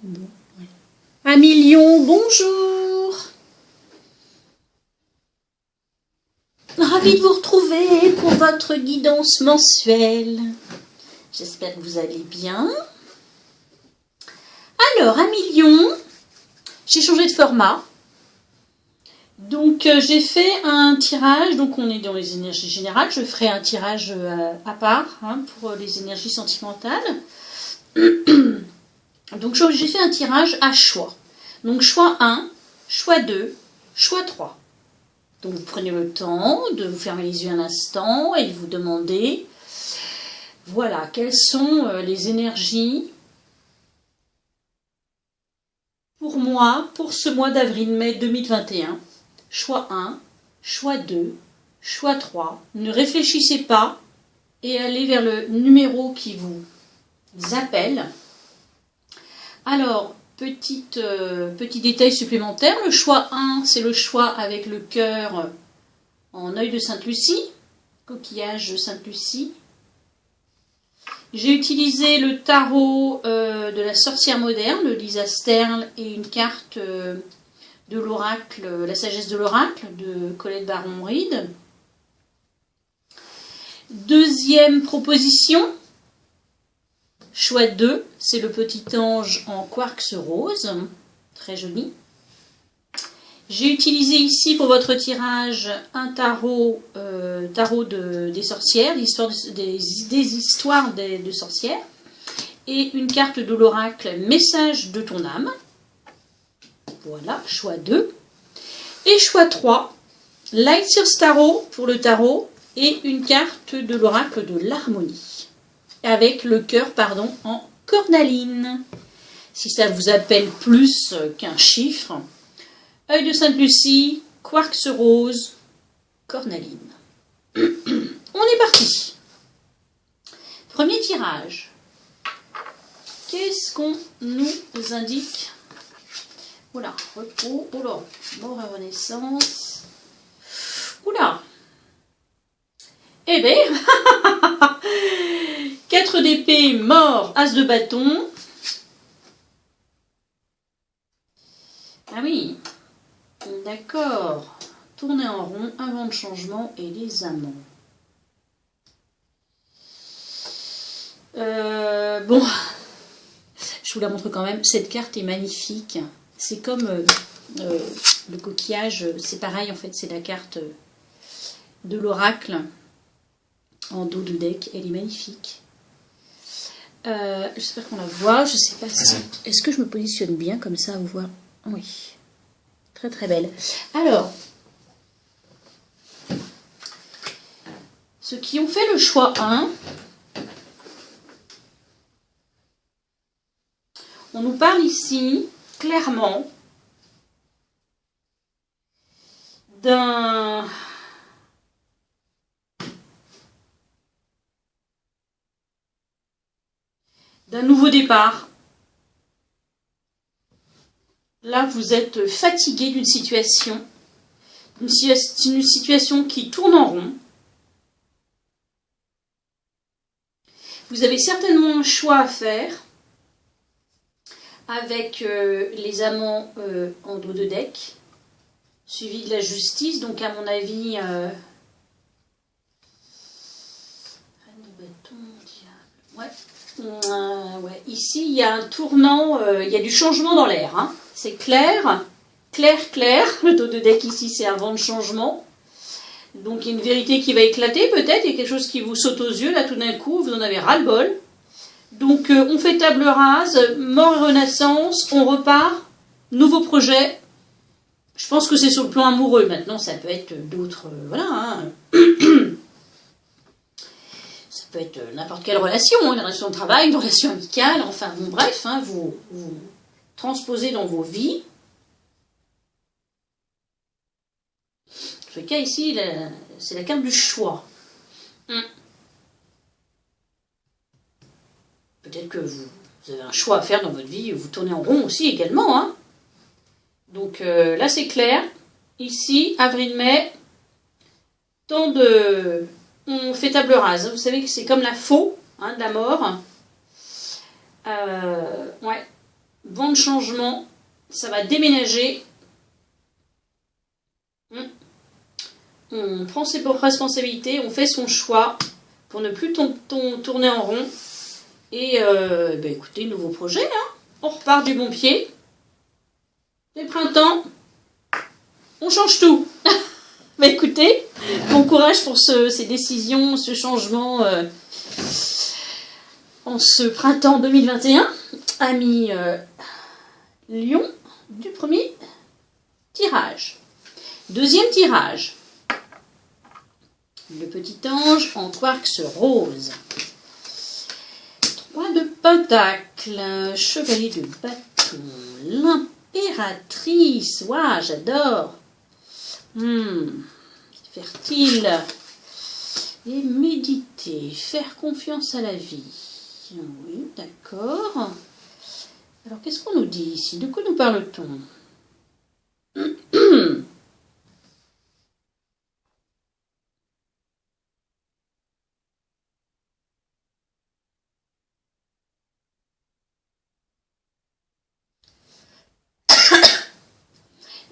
Bon, ouais. 1 million, bonjour. Ravi de vous retrouver pour votre guidance mensuelle. J'espère que vous allez bien. Alors, 1 million, j'ai changé de format. Donc, j'ai fait un tirage, donc on est dans les énergies générales. Je ferai un tirage à part pour les énergies sentimentales. Donc, j'ai fait un tirage à choix. Donc, choix 1, choix 2, choix 3. Donc, vous prenez le temps de vous fermer les yeux un instant et de vous demander, voilà, quelles sont les énergies pour moi, pour ce mois d'avril-mai 2021. Choix 1, choix 2, choix 3. Ne réfléchissez pas et allez vers le numéro qui vous appelle. Alors, petit détail supplémentaire, le choix 1, c'est le choix avec le cœur en œil de Sainte-Lucie, coquillage de Sainte-Lucie. J'ai utilisé le tarot de la sorcière moderne, de Lisa Sterle, et une carte de l'oracle, la sagesse de l'oracle, de Colette Baron-Reid. Deuxième proposition, choix 2, c'est le petit ange en quartz rose, très joli. J'ai utilisé ici pour votre tirage un tarot, des sorcières, des histoires de sorcières, et une carte de l'oracle, message de ton âme. Voilà, choix 2. Et choix 3, Light Source Tarot pour le tarot, et une carte de l'oracle de l'harmonie, avec le cœur, en cornaline. Si ça vous appelle plus qu'un chiffre, œil de Sainte-Lucie, quartz rose, cornaline. On est parti. Premier tirage. Qu'est-ce qu'on nous indique? Oula, repos, oula, mort et renaissance. Oula. Eh bien, 4 d'épée, mort, as de bâton. Ah oui, d'accord. Tourner en rond, un vent de changement et les amants. Bon, je vous la montre quand même. Cette carte est magnifique. C'est comme le coquillage, c'est pareil en fait, c'est la carte de l'oracle en dos de deck. Elle est magnifique. J'espère qu'on la voit. Je sais pas si... Est-ce que je me positionne bien comme ça à vous voir? Oui. Très très belle. Alors, ceux qui ont fait le choix 1, on nous parle ici clairement d'un nouveau départ. Là, vous êtes fatigué d'une situation, une situation qui tourne en rond. Vous avez certainement un choix à faire avec les amants en dos de deck, suivi de la justice. Donc, à mon avis, ouais. Ici, il y a un tournant, il y a du changement dans l'air. Hein. C'est clair, clair. Le dos de deck ici, c'est un vent de changement. Donc, il y a une vérité qui va éclater peut-être. Il y a quelque chose qui vous saute aux yeux. Là, tout d'un coup, vous en avez ras-le-bol. Donc, on fait table rase, mort et renaissance, on repart, nouveau projet. Je pense que c'est sur le plan amoureux. Maintenant, ça peut être d'autres... voilà, hein. Ça peut être n'importe quelle relation, une relation de travail, une relation amicale, enfin, bon, bref, hein, vous transposez dans vos vies. En tout cas, ici, c'est la carte du choix. Peut-être que vous avez un choix à faire dans votre vie, vous tournez en rond aussi également. Hein. Donc là, c'est clair. Ici, avril-mai, temps de... On fait table rase. Vous savez que c'est comme la faux, hein, de la mort. Ouais. vent de changement, ça va déménager. On prend ses propres responsabilités, on fait son choix pour ne plus tourner en rond. Et écoutez, nouveau projet, hein. On repart du bon pied. Les printemps, on change tout. Mais écoutez, bon courage pour ces décisions, ce changement en ce printemps 2021. Amis Lion, du premier tirage. Deuxième tirage. Le petit ange en quartz rose. 3 de pentacle, chevalier de bâton, l'impératrice. Waouh, j'adore. Fertile. Et méditer, faire confiance à la vie. Oui, d'accord. Alors, qu'est-ce qu'on nous dit ici? De quoi nous parle-t-on?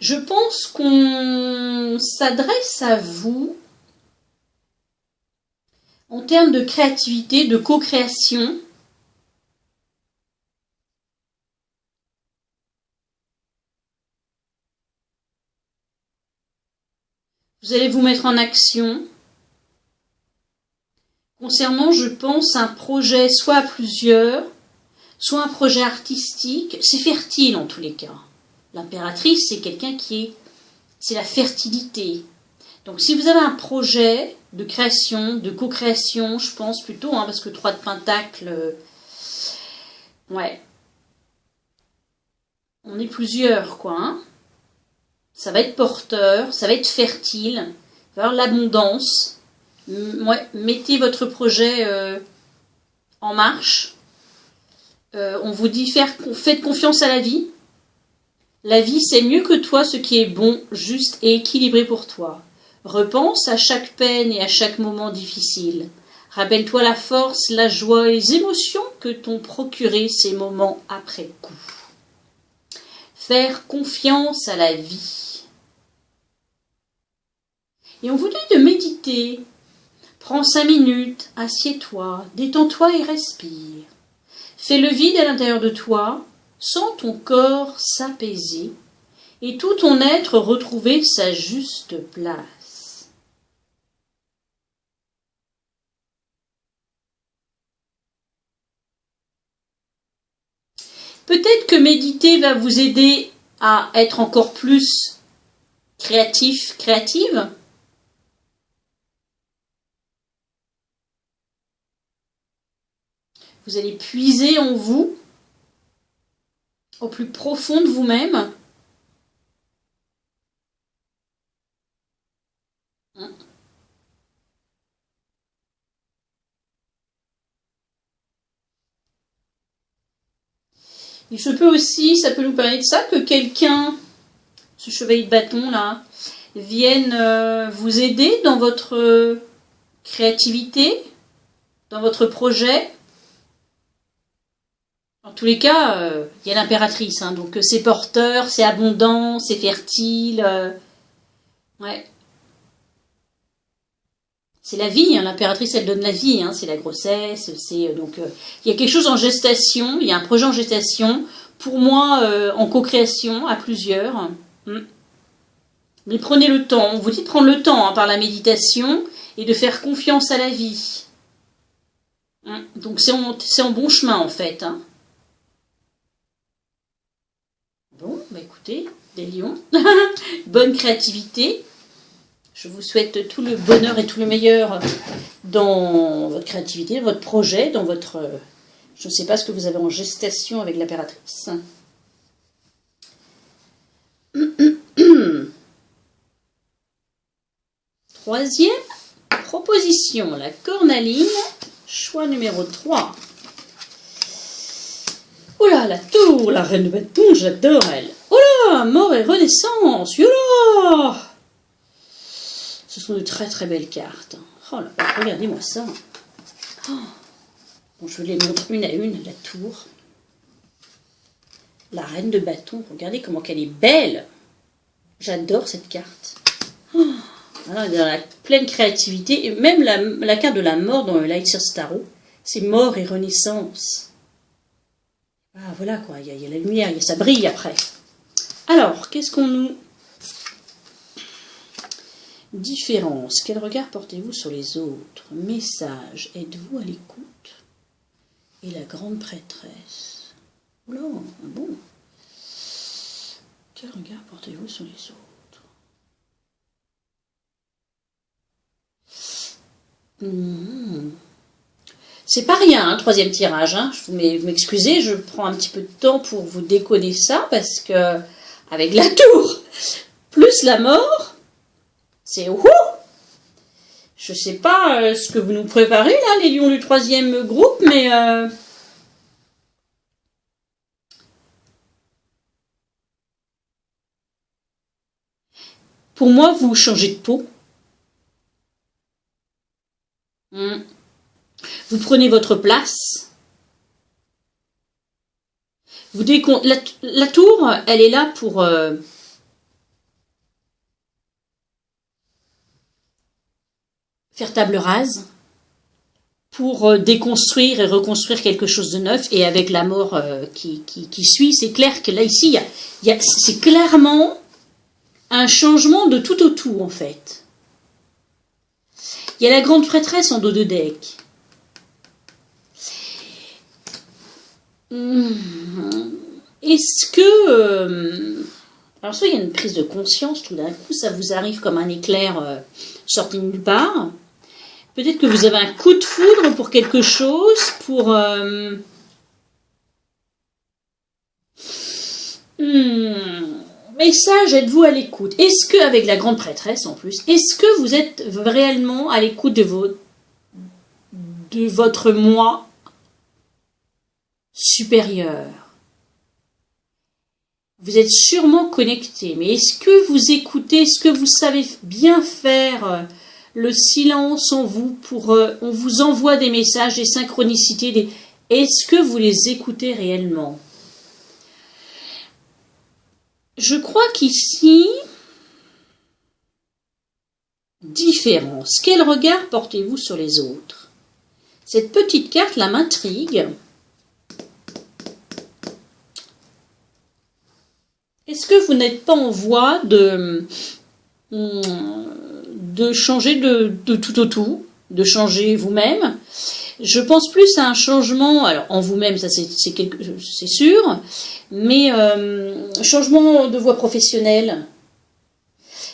Je pense qu'on s'adresse à vous en termes de créativité, de co-création. Vous allez vous mettre en action concernant, je pense, un projet soit à plusieurs, soit un projet artistique. C'est fertile en tous les cas. L'impératrice, c'est quelqu'un c'est la fertilité. Donc si vous avez un projet de création, de co-création, je pense plutôt, hein, parce que 3 de pentacle, ouais, on est plusieurs, quoi, hein. Ça va être porteur, ça va être fertile, il va y avoir l'abondance. Ouais, mettez votre projet en marche. On vous dit faites confiance à la vie. La vie, c'est mieux que toi ce qui est bon, juste et équilibré pour toi. Repense à chaque peine et à chaque moment difficile. Rappelle-toi la force, la joie et les émotions que t'ont procuré ces moments après coup. Faire confiance à la vie. Et on vous dit de méditer. Prends 5 minutes, assieds-toi, détends-toi et respire. Fais le vide à l'intérieur de toi. Sens ton corps s'apaiser et tout ton être retrouver sa juste place. Peut-être que méditer va vous aider à être encore plus créatif, créative. Vous allez puiser en vous, au plus profond de vous-même. Il se peut aussi, ça peut nous parler de ça, que quelqu'un, ce chevalier de bâton là, vienne vous aider dans votre créativité, dans votre projet. En tous les cas, il y a l'impératrice, hein, donc c'est porteur, c'est abondant, c'est fertile. Ouais. C'est la vie, hein, l'impératrice, elle donne la vie, hein, c'est la grossesse, donc il y a quelque chose en gestation, il y a un projet en gestation, pour moi en co-création à plusieurs. Mais prenez le temps, on vous dit de prendre le temps, hein, par la méditation et de faire confiance à la vie. Donc c'est en bon chemin en fait. Hein. Bon, bah écoutez, des lions, bonne créativité. Je vous souhaite tout le bonheur et tout le meilleur dans votre créativité, dans votre projet, dans votre... je ne sais pas ce que vous avez en gestation avec l'impératrice. Troisième proposition, la cornaline, choix numéro 3. Oh là, la tour, la reine de bâton, j'adore elle. Oh là, mort et renaissance, yola. Ce sont de très très belles cartes. Oh là, regardez-moi ça. Oh. Bon, je les montre une à une, la tour. La reine de bâton, regardez comment elle est belle. J'adore cette carte. Oh, alors, dans la pleine créativité, et même la carte de la mort dans le Lightseers Tarot, c'est mort et renaissance. Ah voilà quoi, il y a la lumière, ça brille après. Alors, qu'est-ce qu'on nous... Différence, quel regard portez-vous sur les autres? Message, êtes-vous à l'écoute? Et la grande prêtresse. Oula, bon. Quel regard portez-vous sur les autres? C'est pas rien, hein, troisième tirage. Hein. Vous m'excusez, je prends un petit peu de temps pour vous décoder ça, parce que avec la tour, plus la mort, c'est ouhou! Je sais pas ce que vous nous préparez, là, les lions du troisième groupe, mais... Pour moi, vous changez de peau. Vous prenez votre place. La tour, elle est là pour... faire table rase, pour déconstruire et reconstruire quelque chose de neuf, et avec la mort qui suit, c'est clair que là, ici, c'est clairement un changement de tout au tout, en fait. Il y a la grande prêtresse en dos de deck. Est-ce que... alors soit il y a une prise de conscience, tout d'un coup, ça vous arrive comme un éclair sorti de nulle part. Peut-être que vous avez un coup de foudre pour quelque chose, pour... Message, êtes-vous à l'écoute? Est-ce que, avec la grande prêtresse en plus, est-ce que vous êtes réellement à l'écoute de votre moi supérieur? Vous êtes sûrement connecté, mais est-ce que vous écoutez, est-ce que vous savez bien faire le silence en vous pour... on vous envoie des messages, des synchronicités, est-ce que vous les écoutez réellement? Je crois qu'ici, différence. Quel regard portez-vous sur les autres? Cette petite carte là m'intrigue. Est-ce que vous n'êtes pas en voie de changer de tout au tout, de changer vous-même? Je pense plus à un changement, alors en vous-même, ça c'est sûr, mais changement de voie professionnelle.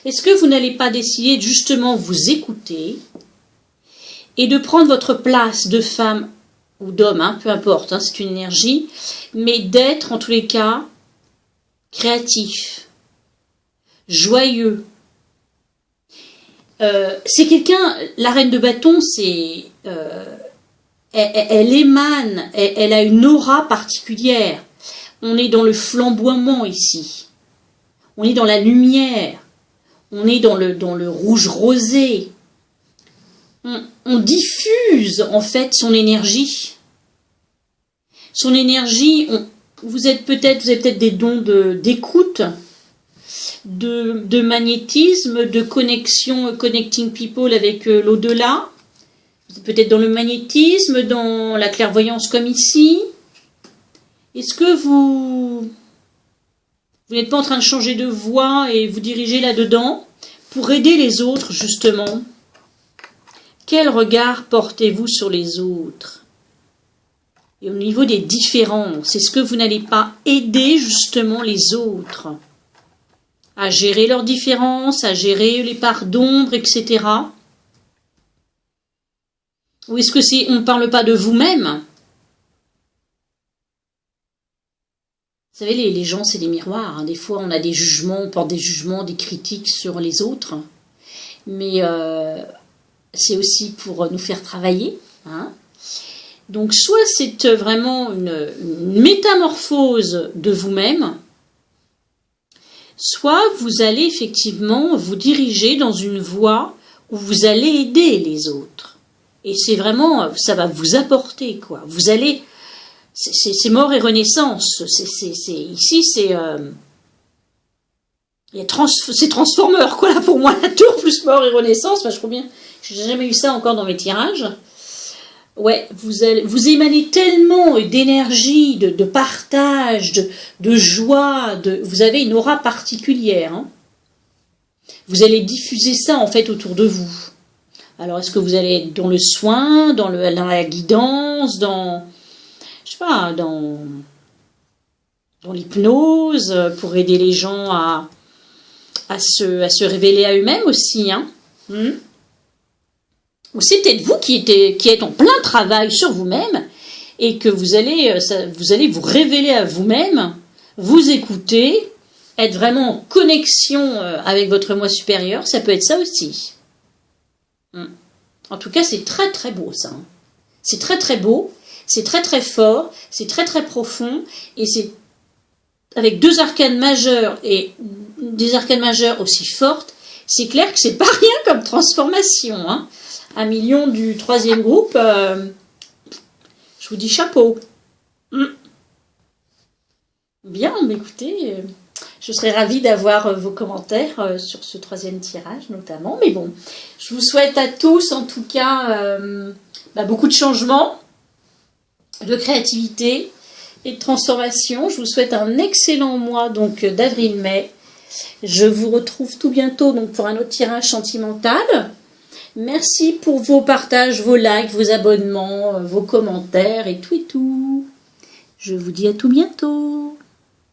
Est-ce que vous n'allez pas décider de justement vous écouter et de prendre votre place de femme ou d'homme, hein, peu importe, hein, c'est une énergie, mais d'être en tous les cas créatif, joyeux. C'est quelqu'un, la reine de bâton, c'est... elle émane, elle a une aura particulière. On est dans le flamboiement ici. On est dans la lumière. On est dans le rouge rosé. On diffuse en fait son énergie. Son énergie, vous avez peut-être des dons d'écoute, de magnétisme, de connexion, connecting people avec l'au-delà. Peut-être dans le magnétisme, dans la clairvoyance comme ici. Est-ce que vous n'êtes pas en train de changer de voie et vous dirigez là-dedans pour aider les autres, justement? Quel regard portez-vous sur les autres? Et au niveau des différences, est-ce que vous n'allez pas aider, justement, les autres à gérer leurs différences, à gérer les parts d'ombre, etc. Ou est-ce que on ne parle pas de vous-même? Vous savez, les gens, c'est des miroirs. Hein. Des fois, on a des jugements, on porte des jugements, des critiques sur les autres. Mais c'est aussi pour nous faire travailler. Hein. Donc, soit c'est vraiment une métamorphose de vous-même, soit vous allez effectivement vous diriger dans une voie où vous allez aider les autres. Et c'est vraiment, ça va vous apporter, quoi. Vous allez c'est mort et renaissance. Ici, c'est c'est Transformers, quoi, là, pour moi, la tour plus mort et renaissance. Enfin, je crois bien, j'ai jamais eu ça encore dans mes tirages. Ouais, vous émanez tellement d'énergie, de partage, de joie, vous avez une aura particulière, hein. Vous allez diffuser ça, en fait, autour de vous. Alors, est-ce que vous allez être dans le soin, dans la guidance, je sais pas, dans l'hypnose, pour aider les gens à se révéler à eux-mêmes aussi, hein. Ou c'est peut-être vous qui êtes en plein travail sur vous-même et que vous allez vous révéler à vous-même, vous écouter, être vraiment en connexion avec votre moi supérieur. Ça peut être ça aussi. En tout cas, c'est très très beau ça. C'est très très beau, c'est très très fort, c'est très très profond et c'est avec deux arcanes majeures et des arcanes majeures aussi fortes. C'est clair que c'est pas rien comme transformation, hein. 1 million du 3e groupe, je vous dis chapeau. Bien, mais écoutez, je serais ravie d'avoir vos commentaires sur ce 3e tirage notamment. Mais bon, je vous souhaite à tous en tout cas beaucoup de changements, de créativité et de transformation. Je vous souhaite un excellent mois donc d'avril-mai. Je vous retrouve tout bientôt donc pour un autre tirage sentimental. Merci pour vos partages, vos likes, vos abonnements, vos commentaires et tout et tout. Je vous dis à tout bientôt.